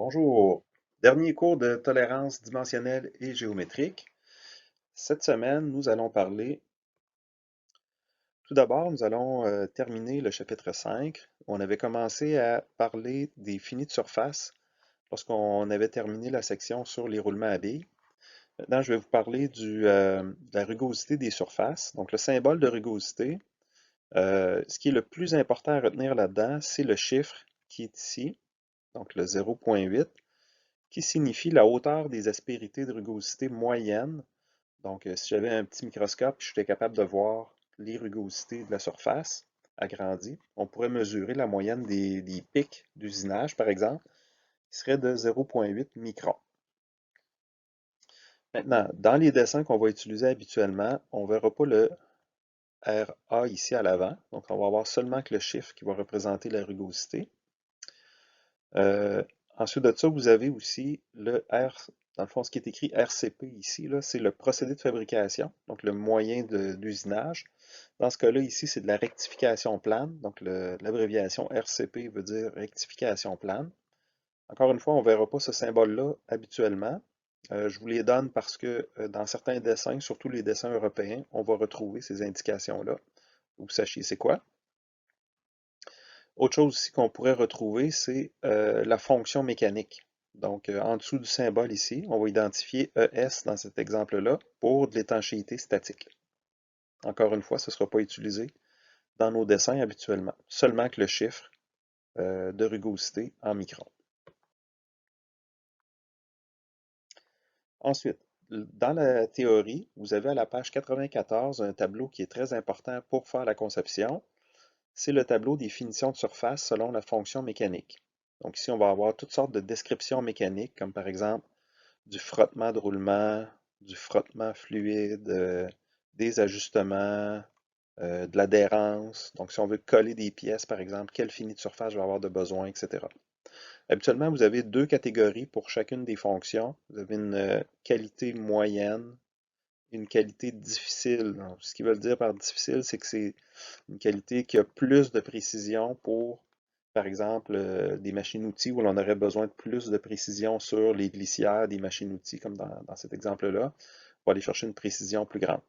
Bonjour. Dernier cours de tolérance dimensionnelle et géométrique. Cette semaine, nous allons parler, tout d'abord, nous allons terminer le chapitre 5. On avait commencé à parler des finis de surface lorsqu'on avait terminé la section sur les roulements à billes. Maintenant, je vais vous parler de la rugosité des surfaces. Donc, le symbole de rugosité, ce qui est le plus important à retenir là-dedans, c'est le chiffre qui est ici, donc le 0,8. Qui signifie la hauteur des aspérités de rugosité moyenne. Donc, si j'avais un petit microscope, j'étais capable de voir les rugosités de la surface agrandies. On pourrait mesurer la moyenne des pics d'usinage, par exemple, qui serait de 0,8 microns. Maintenant, dans les dessins qu'on va utiliser habituellement, on ne verra pas le RA ici à l'avant. Donc, on va avoir seulement que le chiffre qui va représenter la rugosité. Ensuite de ça, vous avez aussi le R, dans le fond, ce qui est écrit RCP ici, c'est le procédé de fabrication, donc le moyen d'usinage. Dans ce cas-là, ici, c'est de la rectification plane, donc l'abréviation RCP veut dire rectification plane. Encore une fois, on ne verra pas ce symbole-là habituellement. Je vous les donne parce que dans certains dessins, surtout les dessins européens, on va retrouver ces indications-là. Vous sachiez c'est quoi. Autre chose aussi qu'on pourrait retrouver, c'est la fonction mécanique. Donc, en dessous du symbole ici, on va identifier ES dans cet exemple-là pour de l'étanchéité statique. Encore une fois, ce ne sera pas utilisé dans nos dessins habituellement, seulement que le chiffre de rugosité en microns. Ensuite, dans la théorie, vous avez à la page 94 un tableau qui est très important pour faire la conception. C'est le tableau des finitions de surface selon la fonction mécanique. Donc ici, on va avoir toutes sortes de descriptions mécaniques, comme par exemple du frottement de roulement, du frottement fluide, des ajustements, de l'adhérence. Donc si on veut coller des pièces, par exemple, quel fini de surface je vais avoir de besoin, etc. Habituellement, vous avez deux catégories pour chacune des fonctions. Vous avez une qualité moyenne, une qualité difficile. Donc, ce qu'ils veulent dire par difficile, c'est que c'est une qualité qui a plus de précision pour, par exemple, des machines-outils où l'on aurait besoin de plus de précision sur les glissières des machines-outils, comme dans cet exemple-là, pour aller chercher une précision plus grande.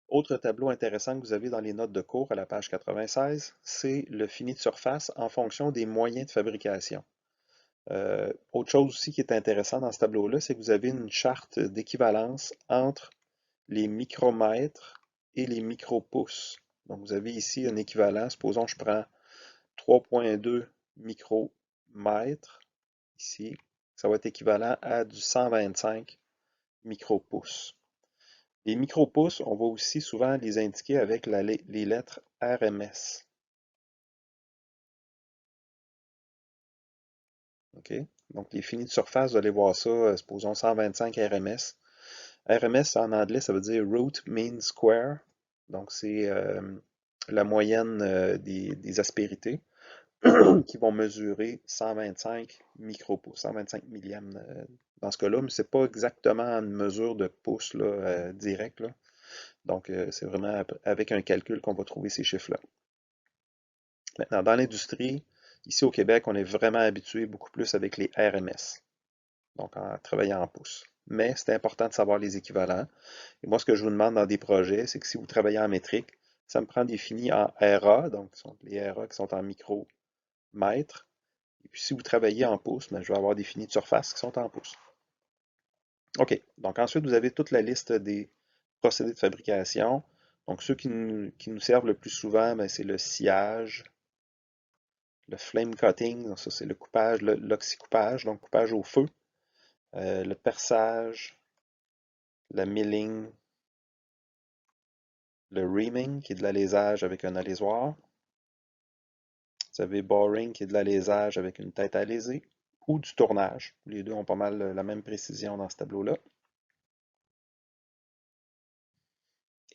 Autre tableau intéressant que vous avez dans les notes de cours à la page 96, c'est le fini de surface en fonction des moyens de fabrication. Autre chose aussi qui est intéressant dans ce tableau-là, c'est que vous avez une charte d'équivalence entre les micromètres et les micropouces. Donc, vous avez ici un équivalent. Supposons que je prends 3,2 micromètres ici. Ça va être équivalent à du 125 micropouces. Les micropouces, on va aussi souvent les indiquer avec les lettres RMS. OK? Donc, les finis de surface, vous allez voir ça, supposons 125 RMS. RMS en anglais, ça veut dire Root Mean Square. Donc, c'est la moyenne des aspérités qui vont mesurer 125 micropouces, 125 millièmes dans ce cas-là, mais ce n'est pas exactement une mesure de pouce là, direct. Là. Donc, c'est vraiment avec un calcul qu'on va trouver ces chiffres-là. Maintenant, dans l'industrie, ici au Québec, on est vraiment habitué beaucoup plus avec les RMS, donc en travaillant en pouces. Mais c'est important de savoir les équivalents. Et moi, ce que je vous demande dans des projets, c'est que si vous travaillez en métrique, ça me prend des finis en RA, donc les RA qui sont en micromètres. Et puis si vous travaillez en pouces, ben, je vais avoir des finis de surface qui sont en pouces. OK, donc ensuite, vous avez toute la liste des procédés de fabrication. Donc ceux qui nous servent le plus souvent, ben, c'est le sciage, le flame cutting, donc ça c'est le coupage, l'oxycoupage, donc coupage au feu, le perçage, la milling, le reaming, qui est de l'alésage avec un alésoir. Vous avez boring, qui est de l'alésage avec une tête alésée, ou du tournage. Les deux ont pas mal la même précision dans ce tableau-là.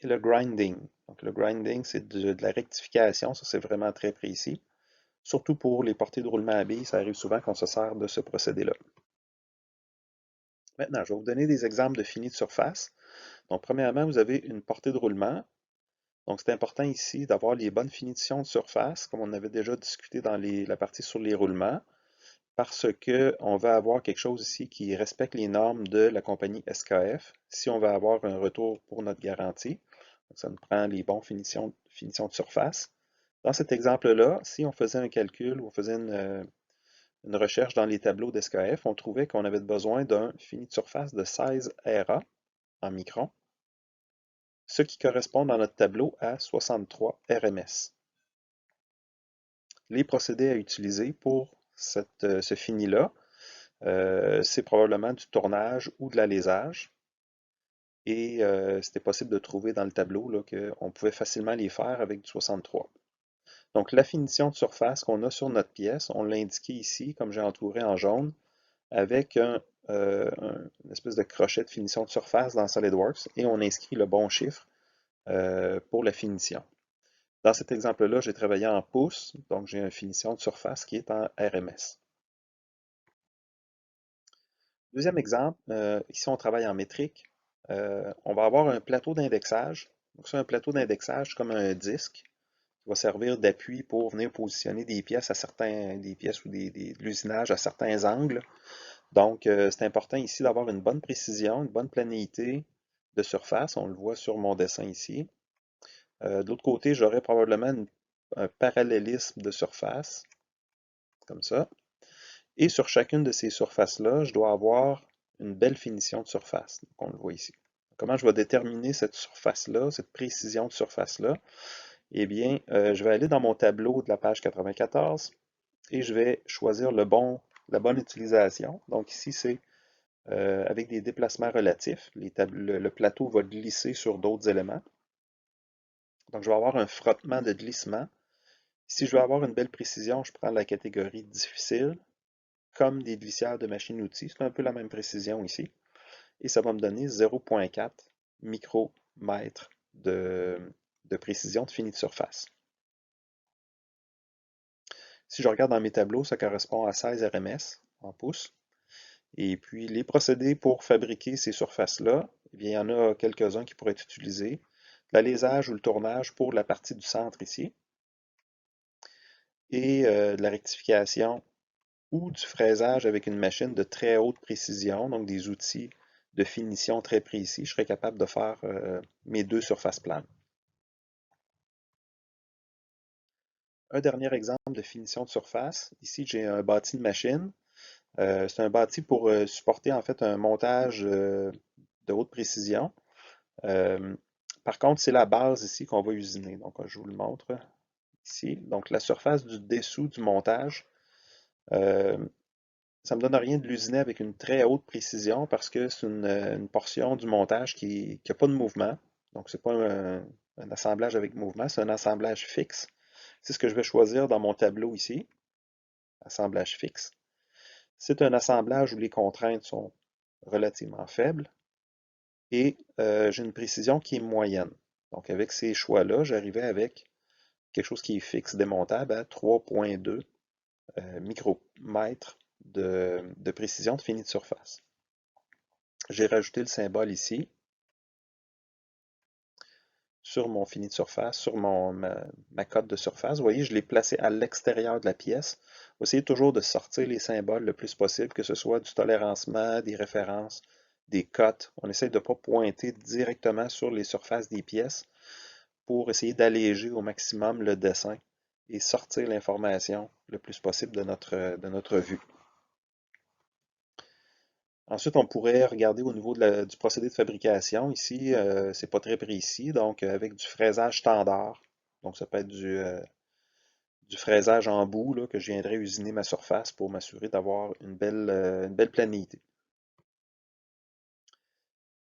Et le grinding. Donc le grinding, c'est de la rectification, ça c'est vraiment très précis. Surtout pour les portées de roulement à billes, ça arrive souvent qu'on se sert de ce procédé-là. Maintenant, je vais vous donner des exemples de finis de surface. Donc, premièrement, vous avez une portée de roulement. Donc, c'est important ici d'avoir les bonnes finitions de surface, comme on avait déjà discuté dans la partie sur les roulements, parce qu'on va avoir quelque chose ici qui respecte les normes de la compagnie SKF si on va avoir un retour pour notre garantie. Donc, ça nous prend les bonnes finitions de surface. Dans cet exemple-là, si on faisait un calcul ou on faisait une recherche dans les tableaux d'SKF, on trouvait qu'on avait besoin d'un fini de surface de 16 RA en microns, ce qui correspond dans notre tableau à 63 RMS. Les procédés à utiliser pour ce fini-là, c'est probablement du tournage ou de l'alésage. Et c'était possible de trouver dans le tableau qu'on pouvait facilement les faire avec du 63. Donc la finition de surface qu'on a sur notre pièce, on l'a indiqué ici, comme j'ai entouré en jaune, avec une espèce de crochet de finition de surface dans SolidWorks et on inscrit le bon chiffre pour la finition. Dans cet exemple-là, j'ai travaillé en pouces, donc j'ai une finition de surface qui est en RMS. Deuxième exemple, ici on travaille en métrique. On va avoir un plateau d'indexage. Donc c'est un plateau d'indexage comme un disque qui va servir d'appui pour venir positionner des pièces des pièces ou de l'usinage à certains angles. Donc c'est important ici d'avoir une bonne précision, une bonne planéité de surface. On le voit sur mon dessin ici. De l'autre côté, j'aurais probablement un parallélisme de surface, comme ça. Et sur chacune de ces surfaces-là, je dois avoir une belle finition de surface. Donc, on le voit ici. Comment je vais déterminer cette surface-là, cette précision de surface-là? Eh bien, je vais aller dans mon tableau de la page 94 et je vais choisir la bonne utilisation. Donc ici, c'est avec des déplacements relatifs. Le plateau va glisser sur d'autres éléments. Donc, je vais avoir un frottement de glissement. Si je veux avoir une belle précision, je prends la catégorie difficile, comme des glissières de machine-outils. C'est un peu la même précision ici. Et ça va me donner 0,4 micromètres de précision de fini de surface. Si je regarde dans mes tableaux, ça correspond à 16 RMS en pouces. Et puis, les procédés pour fabriquer ces surfaces-là, eh bien, il y en a quelques-uns qui pourraient être utilisés. L'alésage ou le tournage pour la partie du centre ici. Et de la rectification ou du fraisage avec une machine de très haute précision, donc des outils de finition très précis. Je serais capable de faire mes deux surfaces planes. Un dernier exemple de finition de surface. Ici, j'ai un bâti de machine. C'est un bâti pour supporter en fait un montage de haute précision. Par contre, c'est la base ici qu'on va usiner. Donc, je vous le montre ici. Donc, la surface du dessous du montage, ça ne me donne rien de l'usiner avec une très haute précision parce que c'est une portion du montage qui n'a pas de mouvement. Donc, ce n'est pas un assemblage avec mouvement, c'est un assemblage fixe. C'est ce que je vais choisir dans mon tableau ici, assemblage fixe. C'est un assemblage où les contraintes sont relativement faibles et j'ai une précision qui est moyenne. Donc, avec ces choix-là, j'arrivais avec quelque chose qui est fixe, démontable à 3,2 micromètres de précision de fini de surface. J'ai rajouté le symbole ici sur mon fini de surface, sur ma cote de surface. Vous voyez, je l'ai placé à l'extérieur de la pièce. Vous essayez toujours de sortir les symboles le plus possible, que ce soit du tolérancement, des références, des cotes. On essaie de ne pas pointer directement sur les surfaces des pièces pour essayer d'alléger au maximum le dessin et sortir l'information le plus possible de notre vue. Ensuite, on pourrait regarder au niveau du procédé de fabrication. Ici, c'est pas très précis, donc avec du fraisage standard. Donc, ça peut être du fraisage en bout là, que je viendrai usiner ma surface pour m'assurer d'avoir une belle planéité.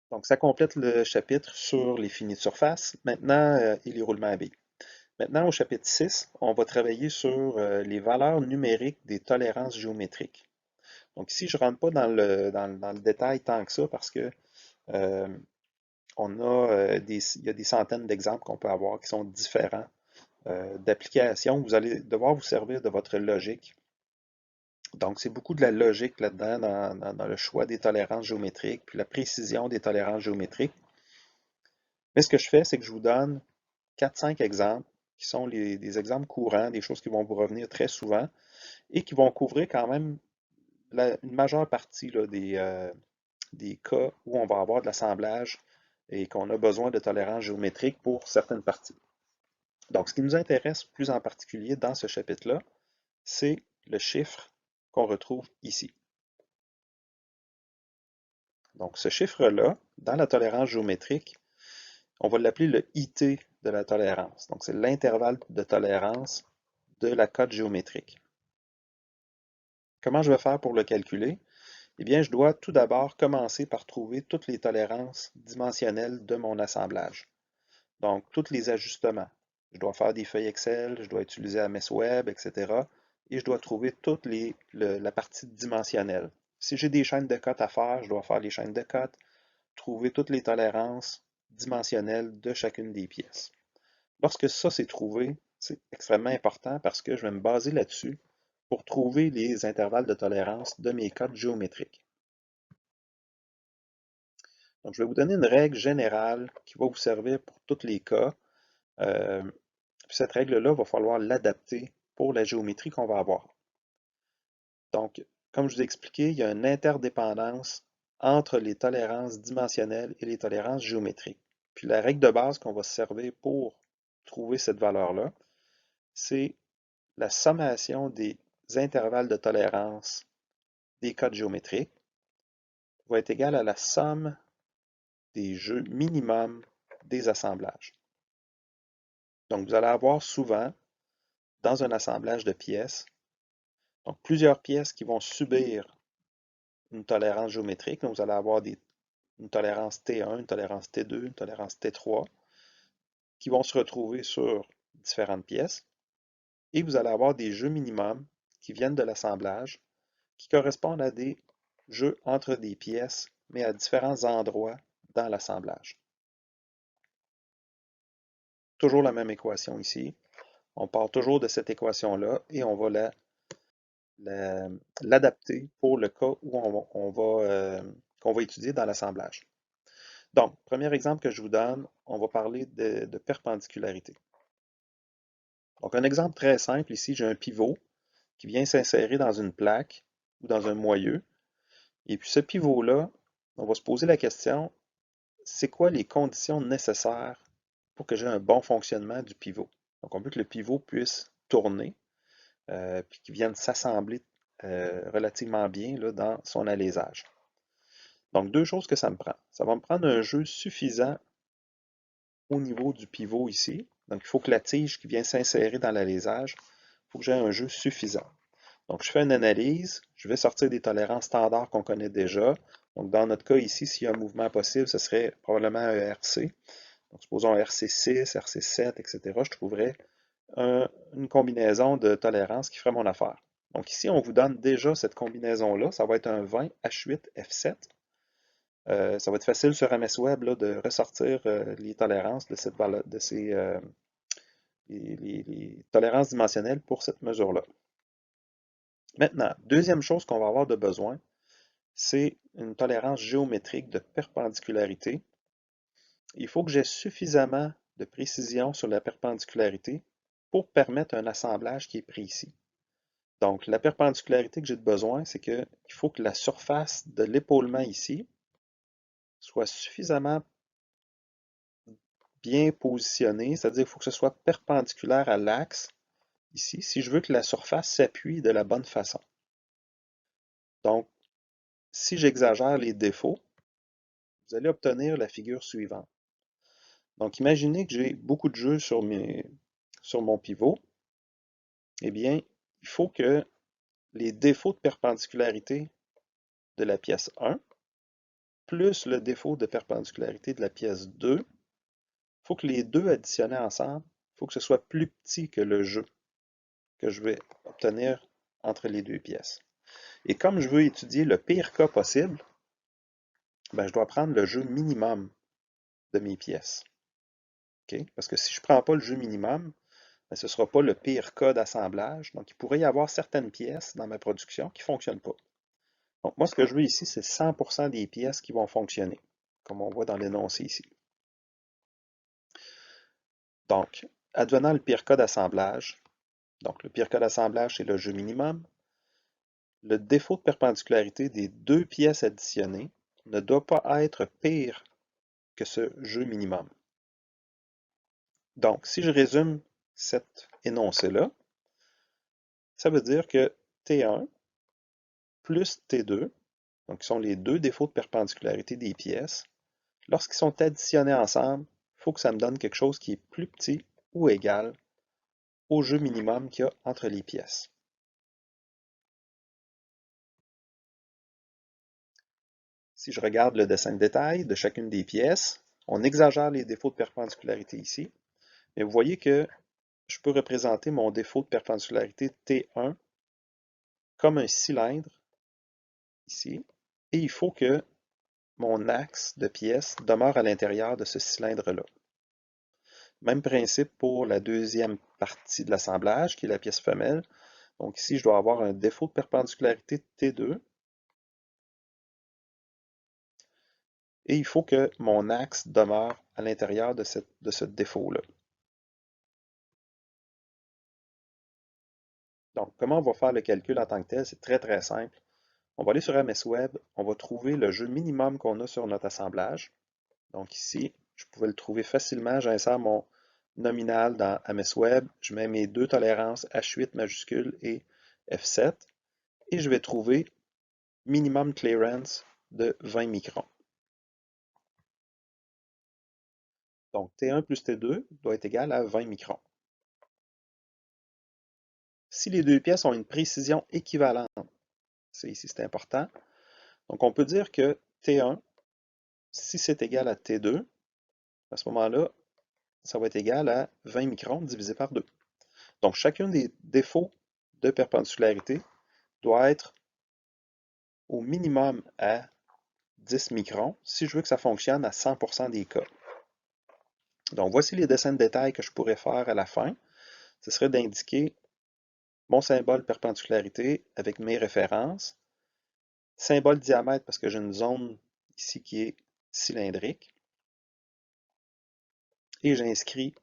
Donc, ça complète le chapitre sur les finis de surface. Maintenant, et les roulements à billes. Maintenant, au chapitre 6, on va travailler sur les valeurs numériques des tolérances géométriques. Donc ici, je ne rentre pas dans le détail tant que ça parce que euh, il y a des centaines d'exemples qu'on peut avoir qui sont différents d'applications. Vous allez devoir vous servir de votre logique. Donc, c'est beaucoup de la logique là-dedans dans le choix des tolérances géométriques, puis la précision des tolérances géométriques. Mais ce que je fais, c'est que je vous donne 4-5 exemples qui sont des exemples courants, des choses qui vont vous revenir très souvent et qui vont couvrir quand même une majeure partie là, des cas où on va avoir de l'assemblage et qu'on a besoin de tolérance géométrique pour certaines parties. Donc, ce qui nous intéresse plus en particulier dans ce chapitre-là, c'est le chiffre qu'on retrouve ici. Donc, ce chiffre-là, dans la tolérance géométrique, on va l'appeler le IT de la tolérance. Donc, c'est l'intervalle de tolérance de la cote géométrique. Comment je vais faire pour le calculer? Eh bien, je dois tout d'abord commencer par trouver toutes les tolérances dimensionnelles de mon assemblage. Donc, tous les ajustements. Je dois faire des feuilles Excel, je dois utiliser MS Web, etc. Et je dois trouver toute la partie dimensionnelle. Si j'ai des chaînes de cotes à faire, je dois faire les chaînes de cotes, trouver toutes les tolérances dimensionnelles de chacune des pièces. Lorsque ça c'est trouvé, c'est extrêmement important parce que je vais me baser là-dessus pour trouver les intervalles de tolérance de mes cotes géométriques. Donc, je vais vous donner une règle générale qui va vous servir pour tous les cas. Cette règle-là, il va falloir l'adapter pour la géométrie qu'on va avoir. Donc, comme je vous ai expliqué, il y a une interdépendance entre les tolérances dimensionnelles et les tolérances géométriques. Puis la règle de base qu'on va se servir pour trouver cette valeur-là, c'est la sommation des intervalles de tolérance des cotes géométriques va être égale à la somme des jeux minimum des assemblages. Donc, vous allez avoir souvent, dans un assemblage de pièces, donc plusieurs pièces qui vont subir une tolérance géométrique. Donc, vous allez avoir une tolérance T1, une tolérance T2, une tolérance T3, qui vont se retrouver sur différentes pièces. Et vous allez avoir des jeux minimums qui viennent de l'assemblage, qui correspondent à des jeux entre des pièces, mais à différents endroits dans l'assemblage. Toujours la même équation ici. On part toujours de cette équation-là et on va l'adapter pour le cas où qu'on va étudier dans l'assemblage. Donc, premier exemple que je vous donne, on va parler de perpendicularité. Donc, un exemple très simple ici, j'ai un pivot qui vient s'insérer dans une plaque ou dans un moyeu. Et puis ce pivot-là, on va se poser la question, c'est quoi les conditions nécessaires pour que j'ai un bon fonctionnement du pivot? Donc, on veut que le pivot puisse tourner, puis qu'il vienne s'assembler relativement bien là, dans son alésage. Donc, deux choses que ça me prend. Ça va me prendre un jeu suffisant au niveau du pivot ici. Donc, il faut que la tige qui vient s'insérer dans l'alésage, il faut que j'ai un jeu suffisant. Donc, je fais une analyse, je vais sortir des tolérances standards qu'on connaît déjà. Donc, dans notre cas ici, s'il y a un mouvement possible, ce serait probablement un RC. Donc, supposons RC6, RC7, etc. Je trouverais une combinaison de tolérances qui ferait mon affaire. Donc, ici, on vous donne déjà cette combinaison-là. Ça va être un 20 H8 F7. Ça va être facile sur MS Web là, de ressortir les tolérances de ces les tolérances dimensionnelles pour cette mesure-là. Maintenant, deuxième chose qu'on va avoir de besoin, c'est une tolérance géométrique de perpendicularité. Il faut que j'ai suffisamment de précision sur la perpendicularité pour permettre un assemblage qui est précis. Donc, la perpendicularité que j'ai de besoin, c'est qu'il faut que la surface de l'épaulement ici soit suffisamment bien positionnée, c'est-à-dire qu'il faut que ce soit perpendiculaire à l'axe ici, si je veux que la surface s'appuie de la bonne façon. Donc, si j'exagère les défauts, vous allez obtenir la figure suivante. Donc, imaginez que j'ai beaucoup de jeux sur mon pivot. Eh bien, il faut que les défauts de perpendicularité de la pièce 1, plus le défaut de perpendicularité de la pièce 2, il faut que les deux additionnés ensemble, il faut que ce soit plus petit que le jeu que je vais obtenir entre les deux pièces. Et comme je veux étudier le pire cas possible, ben, je dois prendre le jeu minimum de mes pièces. Okay? Parce que si je ne prends pas le jeu minimum, ben, ce ne sera pas le pire cas d'assemblage. Donc, il pourrait y avoir certaines pièces dans ma production qui ne fonctionnent pas. Donc, moi, ce que je veux ici, c'est 100% des pièces qui vont fonctionner, comme on voit dans l'énoncé ici. Donc, advenant le pire cas d'assemblage, donc le pire cas d'assemblage, c'est le jeu minimum, le défaut de perpendicularité des deux pièces additionnées ne doit pas être pire que ce jeu minimum. Donc, si je résume cet énoncé-là, ça veut dire que T1 plus T2, donc qui sont les deux défauts de perpendicularité des pièces, lorsqu'ils sont additionnés ensemble, il faut que ça me donne quelque chose qui est plus petit ou égal au jeu minimum qu'il y a entre les pièces. Si je regarde le dessin de détail de chacune des pièces, on exagère les défauts de perpendicularité ici, mais vous voyez que je peux représenter mon défaut de perpendicularité T1 comme un cylindre ici, et il faut que mon axe de pièces demeure à l'intérieur de ce cylindre-là. Même principe pour la deuxième partie de l'assemblage, qui est la pièce femelle. Donc ici, je dois avoir un défaut de perpendicularité T2, et il faut que mon axe demeure à l'intérieur de ce défaut-là. Donc, comment on va faire le calcul en tant que tel? C'est très, très simple. On va aller sur MSWeb, on va trouver le jeu minimum qu'on a sur notre assemblage. Donc ici, je pouvais le trouver facilement. J'insère mon nominal dans MSWeb, je mets mes deux tolérances H8 majuscule et F7, et je vais trouver minimum clearance de 20 microns. Donc T1 plus T2 doit être égal à 20 microns. Si les deux pièces ont une précision équivalente, ici c'est important, donc on peut dire que T1, si c'est égal à T2, à ce moment-là, ça va être égal à 20 microns divisé par 2. Donc chacun des défauts de perpendicularité doit être au minimum à 10 microns si je veux que ça fonctionne à 100% des cas. Donc voici les dessins de détail que je pourrais faire à la fin. Ce serait d'indiquer mon symbole perpendicularité avec mes références, symbole diamètre parce que j'ai une zone ici qui est cylindrique, et j'inscris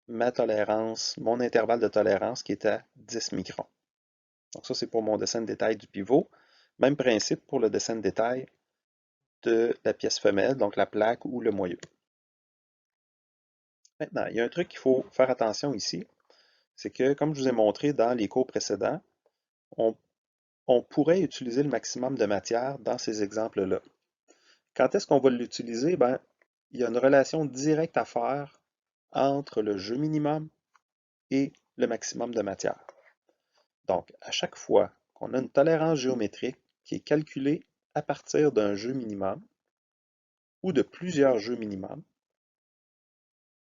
ma tolérance, mon intervalle de tolérance qui est à 10 microns. Donc ça, c'est pour mon dessin de détail du pivot. Même principe pour le dessin de détail de la pièce femelle, donc la plaque ou le moyeu. Maintenant, il y a un truc qu'il faut faire attention ici, c'est que, comme je vous ai montré dans les cours précédents, on, on pourrait utiliser le maximum de matière dans ces exemples-là. Quand est-ce qu'on va l'utiliser? Ben, il y a une relation directe à faire entre le jeu minimum et le maximum de matière. Donc, à chaque fois qu'on a une tolérance géométrique qui est calculée à partir d'un jeu minimum ou de plusieurs jeux minimums,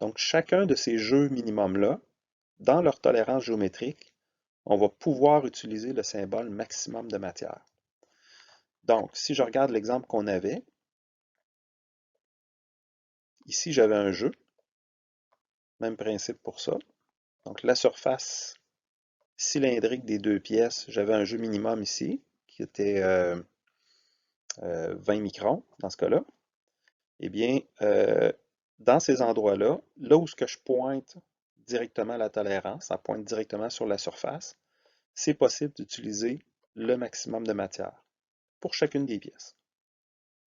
donc chacun de ces jeux minimums-là, dans leur tolérance géométrique, on va pouvoir utiliser le symbole maximum de matière. Donc, si je regarde l'exemple qu'on avait, ici j'avais un jeu, même principe pour ça. Donc la surface cylindrique des deux pièces, j'avais un jeu minimum ici, qui était 20 microns dans ce cas-là. Eh bien, dans ces endroits-là, là où ce que je pointe directement la tolérance, ça pointe directement sur la surface, c'est possible d'utiliser le maximum de matière pour chacune des pièces.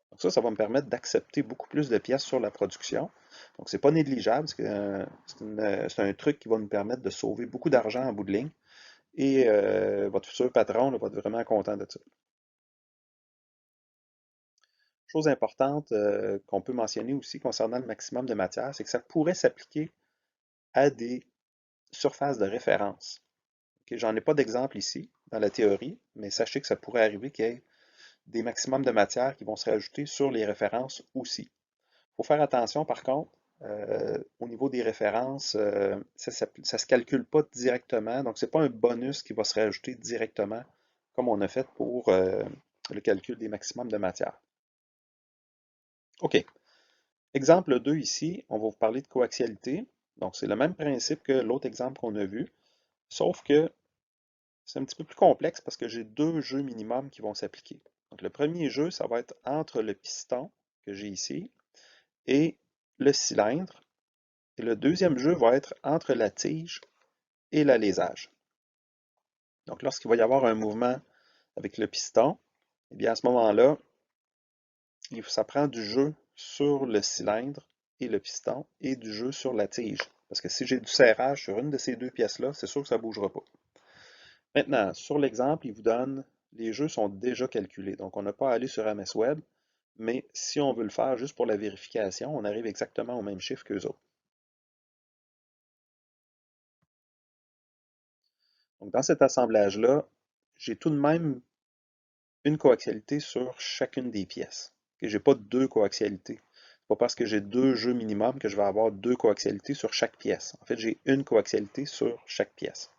Donc ça va me permettre d'accepter beaucoup plus de pièces sur la production. Donc c'est pas négligeable, c'est un truc qui va nous permettre de sauver beaucoup d'argent en bout de ligne. Et votre futur patron là, va être vraiment content de ça. Chose importante qu'on peut mentionner aussi concernant le maximum de matière, c'est que ça pourrait s'appliquer à des surfaces de référence. Okay, j'en ai pas d'exemple ici dans la théorie, mais sachez que ça pourrait arriver qu'il y ait des maximums de matière qui vont se rajouter sur les références aussi. Il faut faire attention par contre, au niveau des références, ça ne se calcule pas directement, donc ce n'est pas un bonus qui va se rajouter directement comme on a fait pour le calcul des maximums de matière. OK. Exemple 2 ici, on va vous parler de coaxialité. Donc c'est le même principe que l'autre exemple qu'on a vu, sauf que c'est un petit peu plus complexe parce que j'ai deux jeux minimums qui vont s'appliquer. Donc le premier jeu, ça va être entre le piston que j'ai ici et le cylindre Et le deuxième jeu va être entre la tige et l'alésage. Donc, lorsqu'il va y avoir un mouvement avec le piston, eh bien à ce moment-là, ça prend du jeu sur le cylindre et le piston et du jeu sur la tige. Parce que si j'ai du serrage sur une de ces deux pièces-là, c'est sûr que ça ne bougera pas. Maintenant, sur l'exemple, il vous donne, les jeux sont déjà calculés. Donc, on n'a pas à aller sur MS Web, mais si on veut le faire juste pour la vérification, on arrive exactement au même chiffre qu'eux autres. Donc, dans cet assemblage-là, j'ai tout de même une coaxialité sur chacune des pièces. Je n'ai pas deux coaxialités. C'est pas parce que j'ai deux jeux minimum que je vais avoir deux coaxialités sur chaque pièce. En fait, j'ai une coaxialité sur chaque pièce.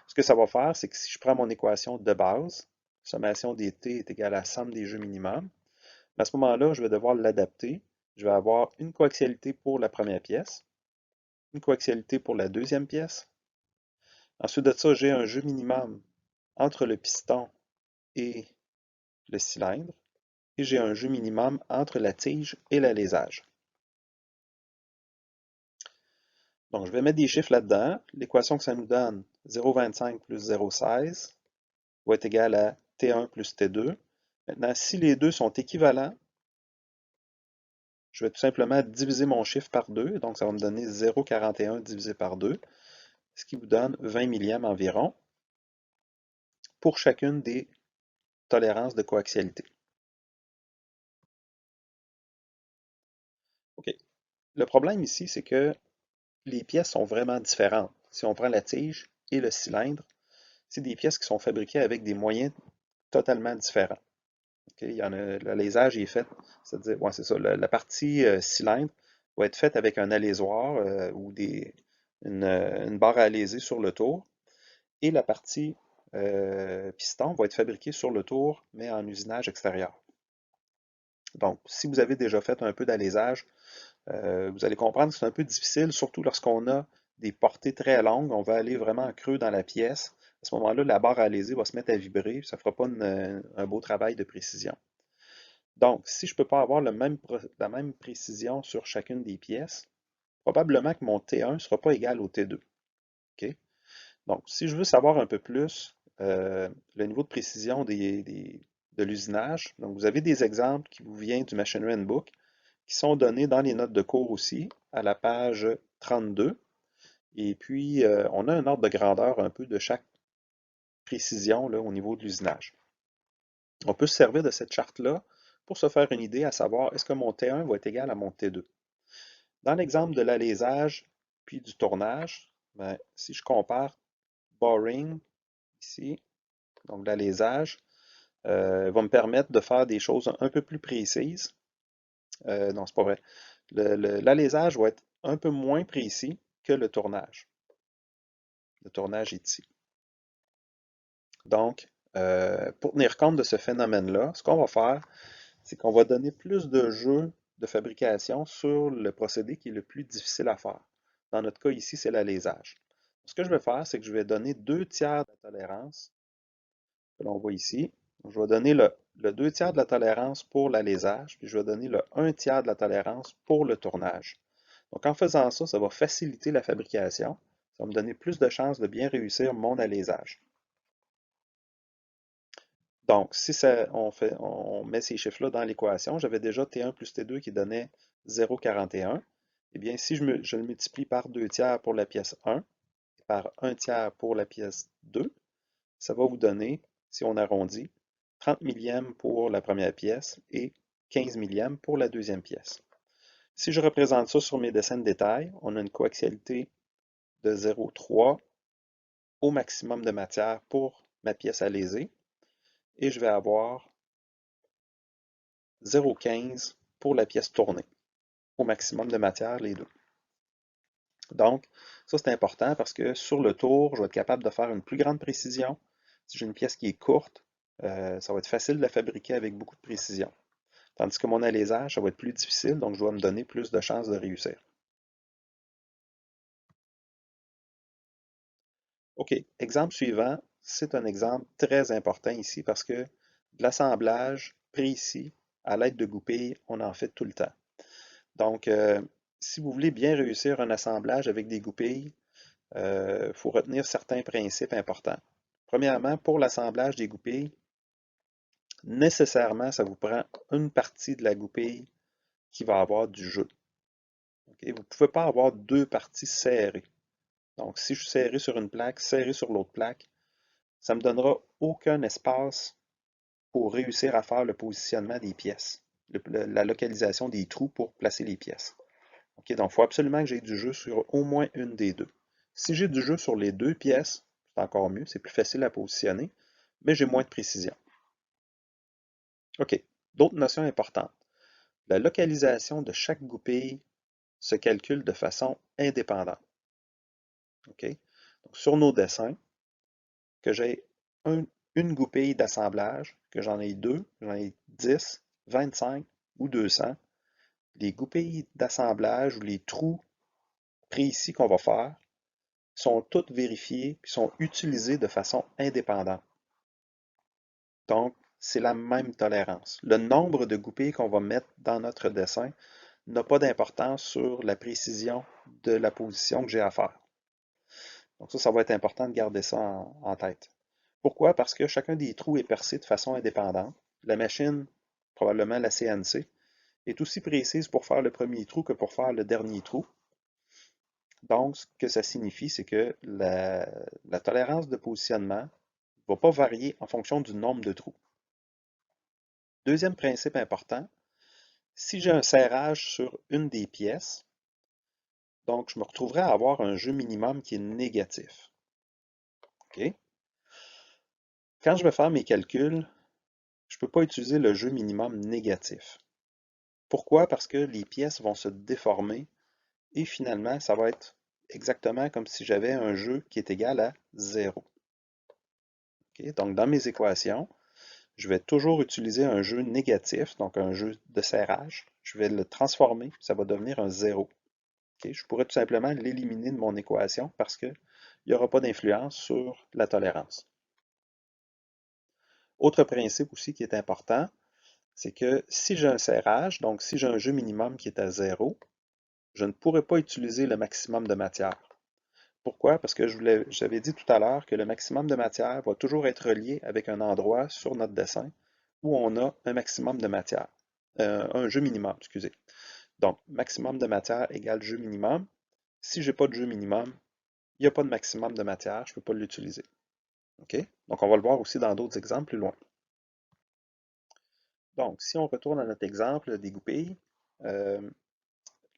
Ce que ça va faire, c'est que si je prends mon équation de base, sommation des t est égale à la somme des jeux minimum, à ce moment-là, je vais devoir l'adapter. Je vais avoir une coaxialité pour la première pièce, une coaxialité pour la deuxième pièce. Ensuite de ça, j'ai un jeu minimum entre le piston et le cylindre. Et j'ai un jeu minimum entre la tige et l'alésage. Donc, je vais mettre des chiffres là-dedans. L'équation que ça nous donne, 0,25 plus 0,16, va être égale à T1 plus T2. Maintenant, si les deux sont équivalents, je vais tout simplement diviser mon chiffre par 2. Donc, ça va me donner 0,41 divisé par 2, ce qui vous donne 20 millièmes environ pour chacune des tolérances de coaxialité. OK. Le problème ici, c'est que les pièces sont vraiment différentes. Si on prend la tige et le cylindre, c'est des pièces qui sont fabriquées avec des moyens totalement différents. Okay? Il y en a, l'alésage est fait, c'est-à-dire, ouais, c'est ça, la partie cylindre va être faite avec un alésoir ou une barre à aléser sur le tour, et la partie piston va être fabriquée sur le tour, mais en usinage extérieur. Donc, si vous avez déjà fait un peu d'alésage, vous allez comprendre que c'est un peu difficile, surtout lorsqu'on a des portées très longues. On va aller vraiment creux dans la pièce. À ce moment-là, la barre à léser va se mettre à vibrer. Ça ne fera pas un beau travail de précision. Donc, si je ne peux pas avoir la même précision sur chacune des pièces, probablement que mon T1 ne sera pas égal au T2. Okay? Donc, si je veux savoir un peu plus le niveau de précision de l'usinage, donc vous avez des exemples qui vous viennent du Machinery Handbook, qui sont donnés dans les notes de cours aussi, à la page 32. Et puis, on a un ordre de grandeur un peu de chaque précision là, au niveau de l'usinage. On peut se servir de cette charte-là pour se faire une idée à savoir est-ce que mon T1 va être égal à mon T2. Dans l'exemple de l'alésage puis du tournage, ben, si je compare boring ici, donc l'alésage, va me permettre de faire des choses un peu plus précises. Non, c'est pas vrai. L'alésage va être un peu moins précis que le tournage. Le tournage est ici. Donc, pour tenir compte de ce phénomène-là, ce qu'on va faire, c'est qu'on va donner plus de jeux de fabrication sur le procédé qui est le plus difficile à faire. Dans notre cas ici, c'est l'alésage. Ce que je vais faire, c'est que je vais donner 2/3 de la tolérance, que l'on voit ici. Donc, je vais donner le 2/3 de la tolérance pour l'alésage, puis je vais donner le 1/3 de la tolérance pour le tournage. Donc, en faisant ça, ça va faciliter la fabrication. Ça va me donner plus de chances de bien réussir mon alésage. Donc, si on met ces chiffres-là dans l'équation, j'avais déjà T1 plus T2 qui donnait 0,41. Eh bien, si je le multiplie par 2/3 pour la pièce 1 et par 1/3 pour la pièce 2, ça va vous donner, si on arrondit, 30 millièmes pour la première pièce et 15 millièmes pour la deuxième pièce. Si je représente ça sur mes dessins de détail, on a une coaxialité de 0,3 au maximum de matière pour ma pièce à léser et je vais avoir 0,15 pour la pièce tournée, au maximum de matière, les deux. Donc, ça c'est important parce que sur le tour, je vais être capable de faire une plus grande précision. Si j'ai une pièce qui est courte, ça va être facile de la fabriquer avec beaucoup de précision. Tandis que mon alésage, ça va être plus difficile, donc je dois me donner plus de chances de réussir. OK, exemple suivant, c'est un exemple très important ici parce que de l'assemblage précis à l'aide de goupilles, on en fait tout le temps. Donc, si vous voulez bien réussir un assemblage avec des goupilles, il faut retenir certains principes importants. Premièrement, pour l'assemblage des goupilles, nécessairement, ça vous prend une partie de la goupille qui va avoir du jeu. Okay? Vous ne pouvez pas avoir deux parties serrées. Donc, si je suis serré sur une plaque, serré sur l'autre plaque, ça ne me donnera aucun espace pour réussir à faire le positionnement des pièces, la localisation des trous pour placer les pièces. Okay? Donc, il faut absolument que j'ai du jeu sur au moins une des deux. Si j'ai du jeu sur les deux pièces, c'est encore mieux, c'est plus facile à positionner, mais j'ai moins de précision. OK. D'autres notions importantes. La localisation de chaque goupille se calcule de façon indépendante. OK? Donc, sur nos dessins, que j'ai une goupille d'assemblage, que j'en ai deux, j'en ai 10, 25 ou 200, les goupilles d'assemblage ou les trous précis qu'on va faire sont toutes vérifiées et sont utilisées de façon indépendante. Donc, c'est la même tolérance. Le nombre de goupilles qu'on va mettre dans notre dessin n'a pas d'importance sur la précision de la position que j'ai à faire. Donc ça va être important de garder ça en tête. Pourquoi? Parce que chacun des trous est percé de façon indépendante. La machine, probablement la CNC, est aussi précise pour faire le premier trou que pour faire le dernier trou. Donc, ce que ça signifie, c'est que la tolérance de positionnement ne va pas varier en fonction du nombre de trous. Deuxième principe important, si j'ai un serrage sur une des pièces, donc je me retrouverai à avoir un jeu minimum qui est négatif. OK? Quand je vais faire mes calculs, je ne peux pas utiliser le jeu minimum négatif. Pourquoi? Parce que les pièces vont se déformer et finalement, ça va être exactement comme si j'avais un jeu qui est égal à 0. Okay? Donc, dans mes équations, je vais toujours utiliser un jeu négatif, donc un jeu de serrage. Je vais le transformer, ça va devenir un 0. Okay? Je pourrais tout simplement l'éliminer de mon équation parce qu'il n'y aura pas d'influence sur la tolérance. Autre principe aussi qui est important, c'est que si j'ai un serrage, donc si j'ai un jeu minimum qui est à 0, je ne pourrai pas utiliser le maximum de matière. Pourquoi? Parce que j'avais dit tout à l'heure que le maximum de matière va toujours être relié avec un endroit sur notre dessin où on a un maximum de matière. Un jeu minimum, excusez. Donc, maximum de matière égale jeu minimum. Si je n'ai pas de jeu minimum, il n'y a pas de maximum de matière, je ne peux pas l'utiliser. OK? Donc, on va le voir aussi dans d'autres exemples plus loin. Donc, si on retourne à notre exemple des goupilles,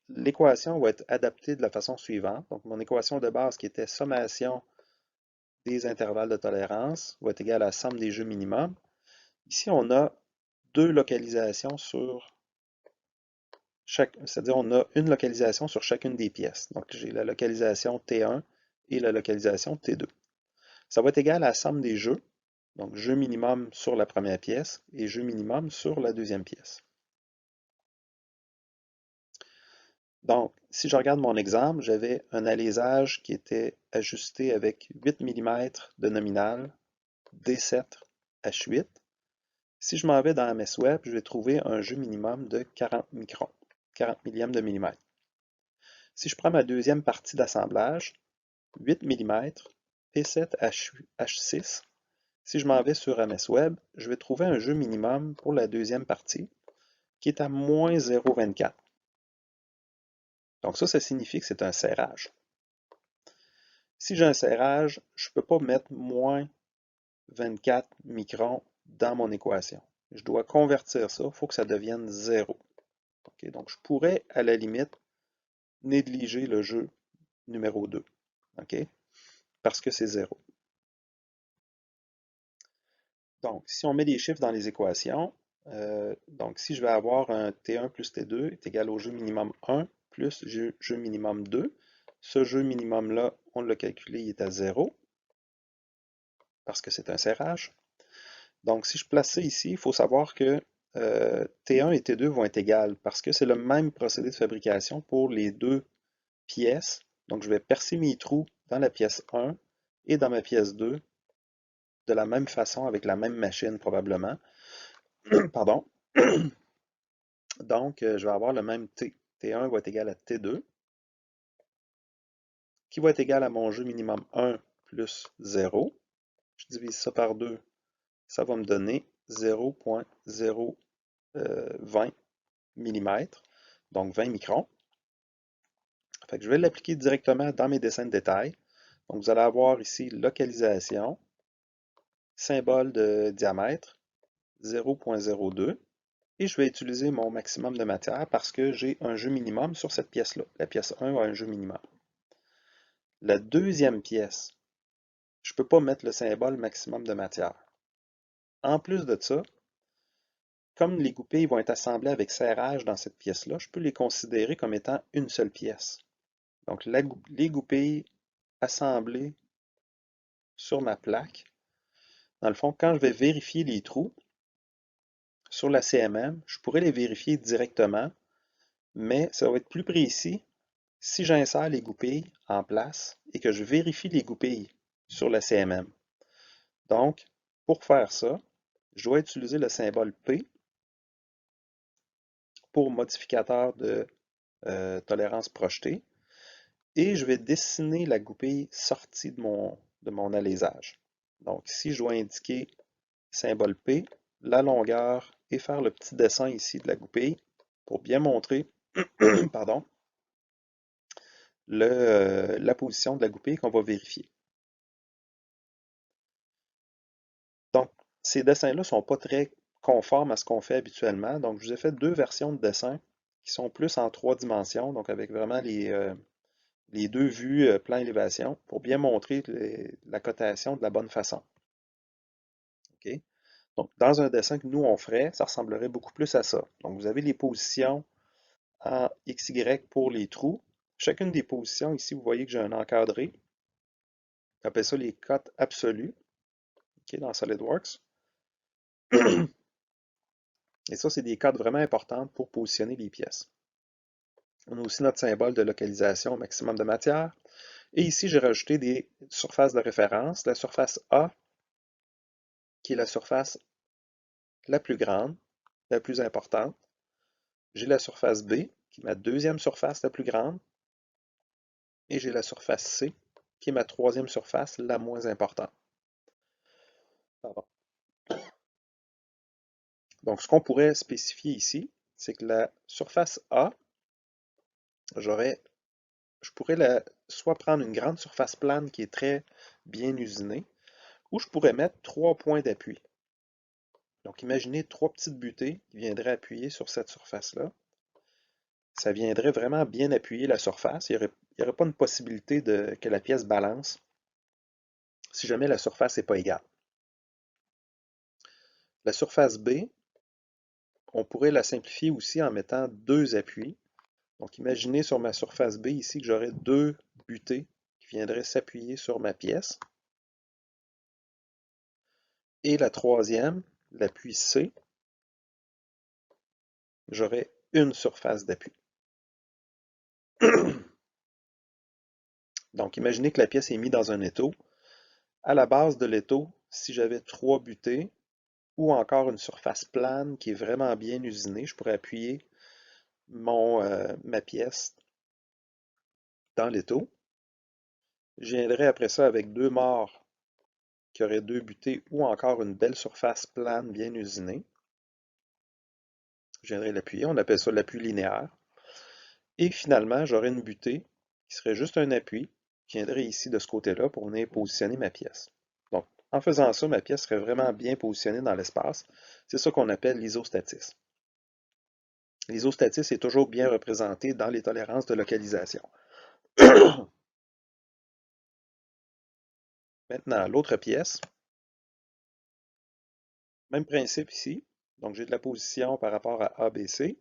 l'équation va être adaptée de la façon suivante. Donc, mon équation de base qui était sommation des intervalles de tolérance va être égale à la somme des jeux minimums. Ici, on a deux localisations sur c'est-à-dire on a une localisation sur chacune des pièces. Donc, j'ai la localisation T1 et la localisation T2. Ça va être égal à la somme des jeux, donc jeu minimum sur la première pièce et jeu minimum sur la deuxième pièce. Donc, si je regarde mon exemple, j'avais un alésage qui était ajusté avec 8 mm de nominal, D7, H8. Si je m'en vais dans MS Web, je vais trouver un jeu minimum de 40 microns, 40 millièmes de millimètre. Si je prends ma deuxième partie d'assemblage, 8 mm, P7, H6, si je m'en vais sur MS Web, je vais trouver un jeu minimum pour la deuxième partie qui est à moins 0,24. Donc ça signifie que c'est un serrage. Si j'ai un serrage, je ne peux pas mettre moins 24 microns dans mon équation. Je dois convertir ça, il faut que ça devienne 0. Okay, donc je pourrais, à la limite, négliger le jeu numéro 2. Okay, parce que c'est 0. Donc, si on met des chiffres dans les équations, donc si je vais avoir un T1 plus T2 est égal au jeu minimum 1 plus jeu minimum 2, ce jeu minimum-là, on l'a calculé, il est à 0, parce que c'est un serrage. Donc, si je place ça ici, il faut savoir que T1 et T2 vont être égales, parce que c'est le même procédé de fabrication pour les deux pièces. Donc, je vais percer mes trous dans la pièce 1 et dans ma pièce 2 de la même façon, avec la même machine probablement. Pardon. Donc, je vais avoir le même T. T1 va être égal à T2, qui va être égal à mon jeu minimum 1 plus 0. Je divise ça par 2, ça va me donner 0.020 mm, donc 20 microns. Fait que je vais l'appliquer directement dans mes dessins de détail. Donc vous allez avoir ici localisation, symbole de diamètre, 0.02. Et je vais utiliser mon maximum de matière parce que j'ai un jeu minimum sur cette pièce-là. La pièce 1 a un jeu minimum. La deuxième pièce, je ne peux pas mettre le symbole maximum de matière. En plus de ça, comme les goupilles vont être assemblées avec serrage dans cette pièce-là, je peux les considérer comme étant une seule pièce. Donc les goupilles assemblées sur ma plaque, dans le fond, quand je vais vérifier les trous sur la CMM, je pourrais les vérifier directement, mais ça va être plus précis si j'insère les goupilles en place et que je vérifie les goupilles sur la CMM. Donc, pour faire ça, je dois utiliser le symbole P pour modificateur de tolérance projetée et je vais dessiner la goupille sortie de mon alésage. Donc ici, je dois indiquer symbole P, la longueur et faire le petit dessin ici de la goupille pour bien montrer pardon, la position de la goupille qu'on va vérifier. Donc, ces dessins-là ne sont pas très conformes à ce qu'on fait habituellement. Donc, je vous ai fait deux versions de dessins qui sont plus en 3 dimensions, donc avec vraiment les deux vues plan élévation pour bien montrer la cotation de la bonne façon. OK? Donc, dans un dessin que nous, on ferait, ça ressemblerait beaucoup plus à ça. Donc, vous avez les positions en XY pour les trous. Chacune des positions, ici, vous voyez que j'ai un encadré. On appelle ça les cotes absolues, OK, dans SolidWorks. Et ça, c'est des cotes vraiment importantes pour positionner les pièces. On a aussi notre symbole de localisation au maximum de matière. Et ici, j'ai rajouté des surfaces de référence. La surface A, qui est la surface la plus grande, la plus importante. J'ai la surface B, qui est ma deuxième surface la plus grande. Et j'ai la surface C, qui est ma troisième surface la moins importante. Pardon. Donc, ce qu'on pourrait spécifier ici, c'est que la surface A, je pourrais soit prendre une grande surface plane qui est très bien usinée, ou je pourrais mettre 3 points d'appui. Donc, imaginez 3 petites butées qui viendraient appuyer sur cette surface-là. Ça viendrait vraiment bien appuyer la surface. Il n'y aurait pas une possibilité que la pièce balance si jamais la surface n'est pas égale. La surface B, on pourrait la simplifier aussi en mettant 2 appuis. Donc, imaginez sur ma surface B ici que j'aurais 2 butées qui viendraient s'appuyer sur ma pièce. Et la troisième, l'appui C, j'aurais une surface d'appui. Donc, imaginez que la pièce est mise dans un étau. À la base de l'étau, si j'avais 3 butées ou encore une surface plane qui est vraiment bien usinée, je pourrais appuyer ma pièce dans l'étau. Je viendrais après ça avec 2 morts qui auraient 2 butées ou encore une belle surface plane bien usinée. Je viendrais l'appuyer, on appelle ça l'appui linéaire. Et finalement, j'aurais une butée qui serait juste un appui, qui viendrait ici de ce côté-là pour venir positionner ma pièce. Donc, en faisant ça, ma pièce serait vraiment bien positionnée dans l'espace. C'est ça qu'on appelle l'isostatisme. L'isostatisme est toujours bien représenté dans les tolérances de localisation. Maintenant, l'autre pièce, même principe ici. Donc, j'ai de la position par rapport à ABC,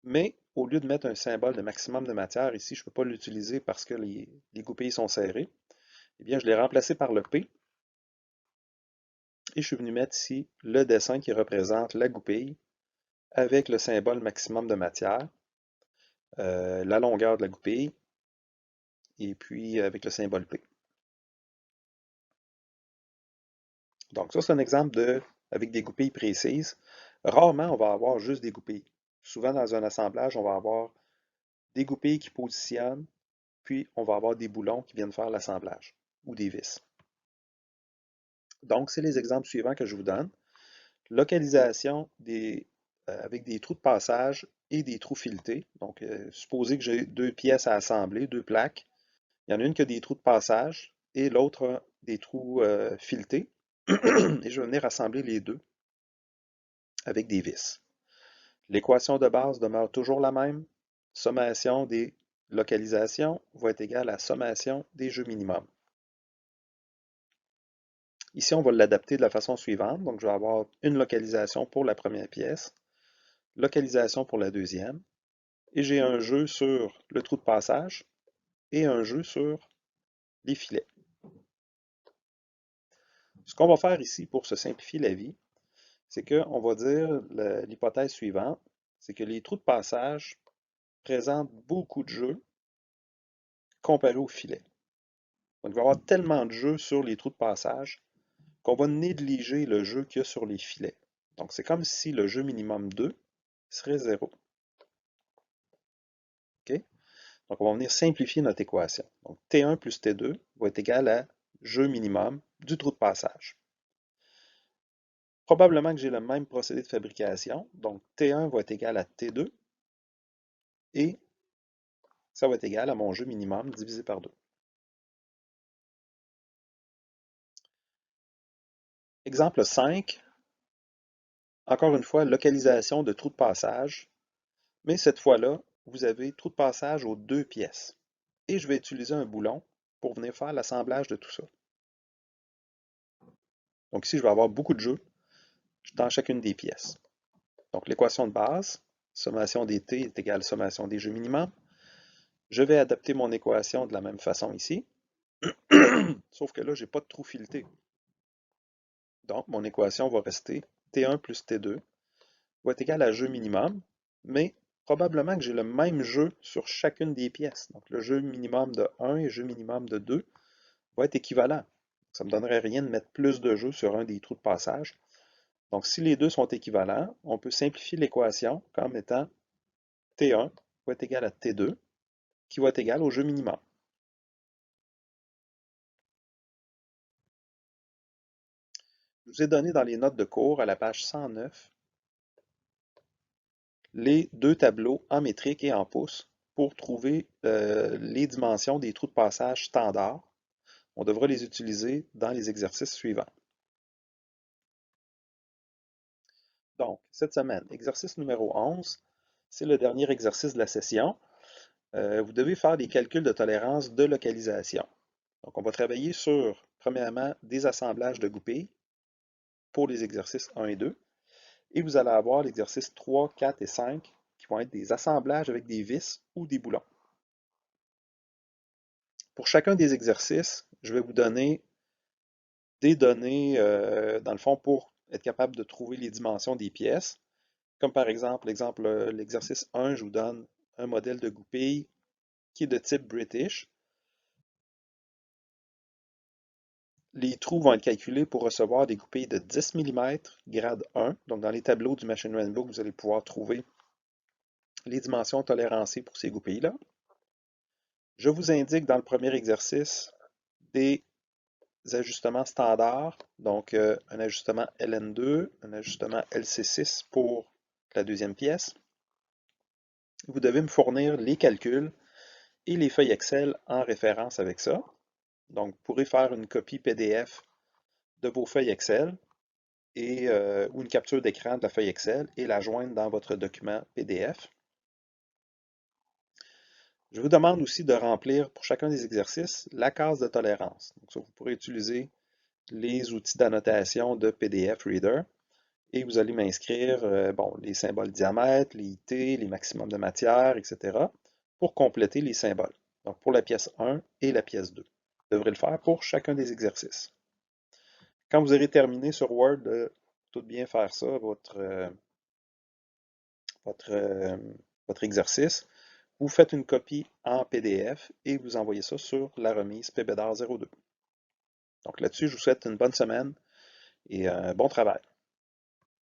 mais au lieu de mettre un symbole de maximum de matière ici, je ne peux pas l'utiliser parce que les goupilles sont serrées. Eh bien, je l'ai remplacé par le P. Et je suis venu mettre ici le dessin qui représente la goupille avec le symbole maximum de matière, la longueur de la goupille, et puis avec le symbole P. Donc ça, c'est un exemple avec des goupilles précises. Rarement, on va avoir juste des goupilles. Souvent, dans un assemblage, on va avoir des goupilles qui positionnent, puis on va avoir des boulons qui viennent faire l'assemblage, ou des vis. Donc, c'est les exemples suivants que je vous donne. Localisation avec des trous de passage et des trous filetés. Donc, supposez que j'ai deux pièces à assembler, deux plaques. Il y en a une qui a des trous de passage et l'autre a des trous filetés. Et je vais venir assembler les deux avec des vis. L'équation de base demeure toujours la même. Sommation des localisations va être égale à sommation des jeux minimums. Ici, on va l'adapter de la façon suivante. Donc, je vais avoir une localisation pour la première pièce, localisation pour la deuxième, et j'ai un jeu sur le trou de passage et un jeu sur les filets. Ce qu'on va faire ici pour se simplifier la vie, c'est qu'on va dire l'hypothèse suivante, c'est que les trous de passage présentent beaucoup de jeux comparé aux filets. Donc, il va y avoir tellement de jeux sur les trous de passage qu'on va négliger le jeu qu'il y a sur les filets. Donc, c'est comme si le jeu minimum 2 serait 0. OK? Donc, on va venir simplifier notre équation. Donc, T1 plus T2 va être égal à jeu minimum du trou de passage. Probablement que j'ai le même procédé de fabrication. Donc, T1 va être égal à T2 et ça va être égal à mon jeu minimum divisé par 2. Exemple 5. Encore une fois, localisation de trou de passage. Mais cette fois-là, vous avez trou de passage aux deux pièces. Et je vais utiliser un boulon pour venir faire l'assemblage de tout ça. Donc ici, je vais avoir beaucoup de jeux dans chacune des pièces. Donc l'équation de base, sommation des t est égale à sommation des jeux minimum. Je vais adapter mon équation de la même façon ici. Sauf que là, je n'ai pas de trou fileté. Donc mon équation va rester T1 plus T2 va être égal à jeu minimum, mais probablement que j'ai le même jeu sur chacune des pièces. Donc le jeu minimum de 1 et le jeu minimum de 2 va être équivalent. Ça ne me donnerait rien de mettre plus de jeux sur un des trous de passage. Donc si les deux sont équivalents, on peut simplifier l'équation comme étant T1 va être égal à T2, qui va être égal au jeu minimum. Je vous ai donné dans les notes de cours à la page 109 les deux tableaux en métrique et en pouces pour trouver les dimensions des trous de passage standards. On devra les utiliser dans les exercices suivants. Donc, cette semaine, exercice numéro 11, c'est le dernier exercice de la session. Vous devez faire des calculs de tolérance de localisation. Donc, on va travailler sur, premièrement, des assemblages de goupilles pour les exercices 1 et 2. Et vous allez avoir l'exercice 3, 4 et 5 qui vont être des assemblages avec des vis ou des boulons. Pour chacun des exercices, je vais vous donner des données, dans le fond, pour être capable de trouver les dimensions des pièces. Comme par exemple, l'exercice 1, je vous donne un modèle de goupille qui est de type British. Les trous vont être calculés pour recevoir des goupilles de 10 mm, grade 1. Donc, dans les tableaux du Machine Learning Book, vous allez pouvoir trouver les dimensions tolérancées pour ces goupilles-là. Je vous indique dans le premier exercice des ajustements standards, donc un ajustement LN2, un ajustement LC6 pour la deuxième pièce. Vous devez me fournir les calculs et les feuilles Excel en référence avec ça. Donc, vous pourrez faire une copie PDF de vos feuilles Excel ou une capture d'écran de la feuille Excel et la joindre dans votre document PDF. Je vous demande aussi de remplir pour chacun des exercices la case de tolérance. Donc, ça, vous pourrez utiliser les outils d'annotation de PDF Reader et vous allez m'inscrire les symboles diamètre, les IT, les maximums de matière, etc. pour compléter les symboles. Donc, pour la pièce 1 et la pièce 2. Vous devrez le faire pour chacun des exercices. Quand vous aurez terminé sur Word de tout bien faire ça, votre exercice, vous faites une copie en PDF et vous envoyez ça sur la remise PBDAR 02. Donc là-dessus, je vous souhaite une bonne semaine et un bon travail.